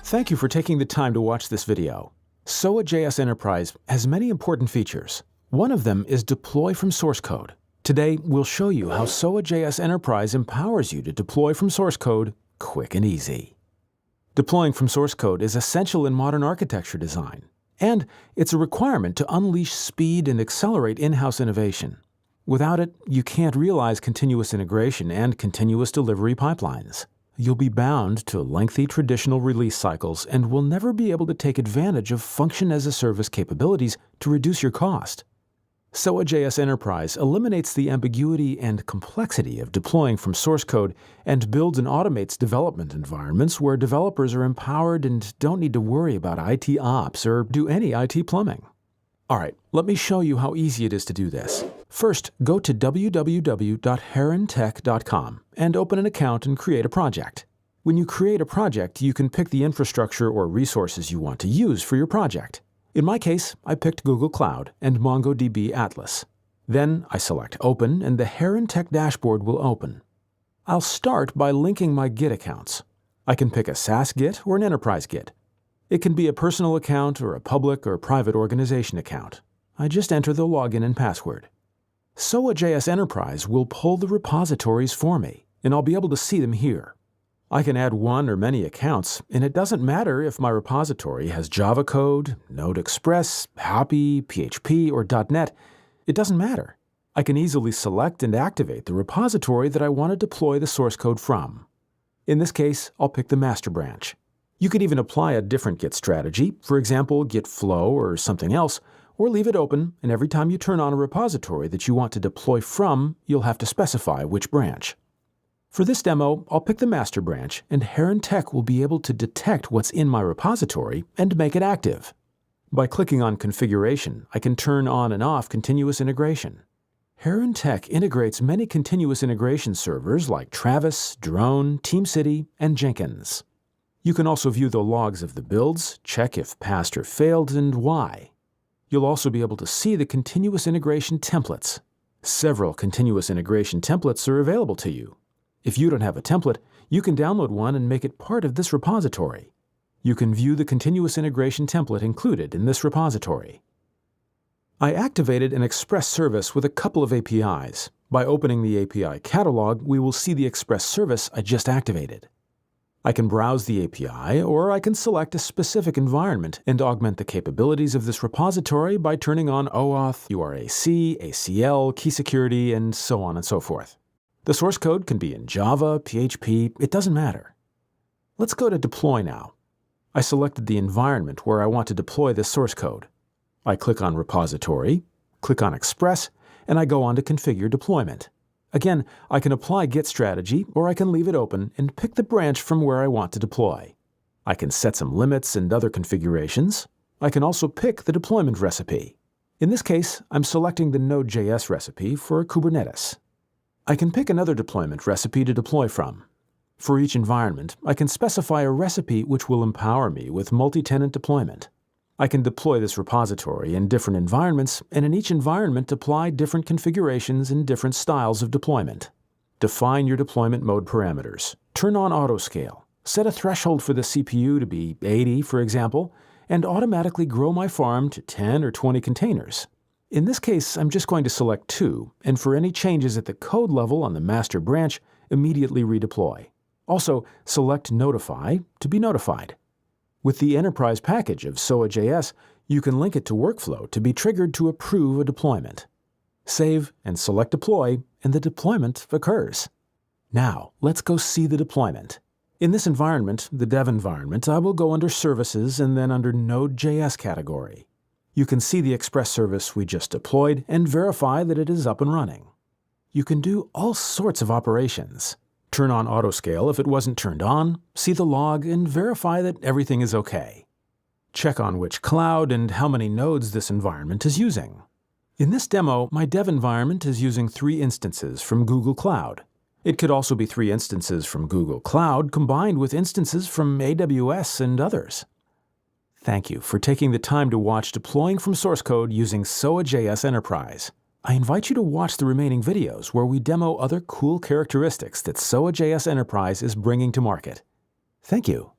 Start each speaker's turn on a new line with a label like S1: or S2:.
S1: Thank you for taking the time to watch this video. SOAJS Enterprise has many important features. One of them is deploy from source code. Today, we'll show you how SOAJS Enterprise empowers you to deploy from source code quick and easy. Deploying from source code is essential in modern architecture design, and it's a requirement to unleash speed and accelerate in-house innovation. Without it, you can't realize continuous integration and continuous delivery pipelines. You'll be bound to lengthy traditional release cycles and will never be able to take advantage of function-as-a-service capabilities to reduce your cost. SOAJS Enterprise eliminates the ambiguity and complexity of deploying from source code and builds and automates development environments where developers are empowered and don't need to worry about IT ops or do any IT plumbing. Alright, let me show you how easy it is to do this. First, go to www.herrontech.com and open an account and create a project. When you create a project, you can pick the infrastructure or resources you want to use for your project. In my case, I picked Google Cloud and MongoDB Atlas. Then I select Open and the Herron Tech dashboard will open. I'll start by linking my Git accounts. I can pick a SaaS Git or an enterprise Git. It can be a personal account or a public or private organization account. I just enter the login and password. SOAJS Enterprise will pull the repositories for me, and I'll be able to see them here. I can add one or many accounts, and it doesn't matter if my repository has Java code, Node Express, Happy, PHP, or .NET. It doesn't matter. I can easily select and activate the repository that I want to deploy the source code from. In this case, I'll pick the master branch. You could even apply a different Git strategy, for example, Git Flow or something else, or leave it open, and every time you turn on a repository that you want to deploy from, you'll have to specify which branch. For this demo, I'll pick the master branch, and Herron Tech will be able to detect what's in my repository and make it active. By clicking on Configuration, I can turn on and off continuous integration. Herron Tech integrates many continuous integration servers like Travis, Drone, TeamCity, and Jenkins. You can also view the logs of the builds, check if passed or failed, and why. You'll also be able to see the continuous integration templates. Several continuous integration templates are available to you. If you don't have a template, you can download one and make it part of this repository. You can view the continuous integration template included in this repository. I activated an Express service with a couple of APIs. By opening the API catalog, we will see the Express service I just activated. I can browse the API, or I can select a specific environment and augment the capabilities of this repository by turning on OAuth, URAC, ACL, key security, and so on and so forth. The source code can be in Java, PHP, it doesn't matter. Let's go to Deploy now. I selected the environment where I want to deploy this source code. I click on Repository, click on Express, and I go on to Configure Deployment. Again, I can apply Git strategy, or I can leave it open and pick the branch from where I want to deploy. I can set some limits and other configurations. I can also pick the deployment recipe. In this case, I'm selecting the Node.js recipe for Kubernetes. I can pick another deployment recipe to deploy from. For each environment, I can specify a recipe which will empower me with multi-tenant deployment. I can deploy this repository in different environments, and in each environment apply different configurations and different styles of deployment. Define your deployment mode parameters. Turn on autoscale. Set a threshold for the CPU to be 80, for example, and automatically grow my farm to 10 or 20 containers. In this case, I'm just going to select 2, and for any changes at the code level on the master branch, immediately redeploy. Also, select Notify to be notified. With the enterprise package of SOAJS, you can link it to workflow to be triggered to approve a deployment. Save and select Deploy, and the deployment occurs. Now, let's go see the deployment. In this environment, the dev environment, I will go under Services and then under Node.js category. You can see the Express service we just deployed and verify that it is up and running. You can do all sorts of operations. Turn on autoscale if it wasn't turned on, see the log, and verify that everything is okay. Check on which cloud and how many nodes this environment is using. In this demo, my dev environment is using 3 instances from Google Cloud. It could also be 3 instances from Google Cloud combined with instances from AWS and others. Thank you for taking the time to watch deploying from source code using SOAJS Enterprise. I invite you to watch the remaining videos where we demo other cool characteristics that SOAJS Enterprise is bringing to market. Thank you.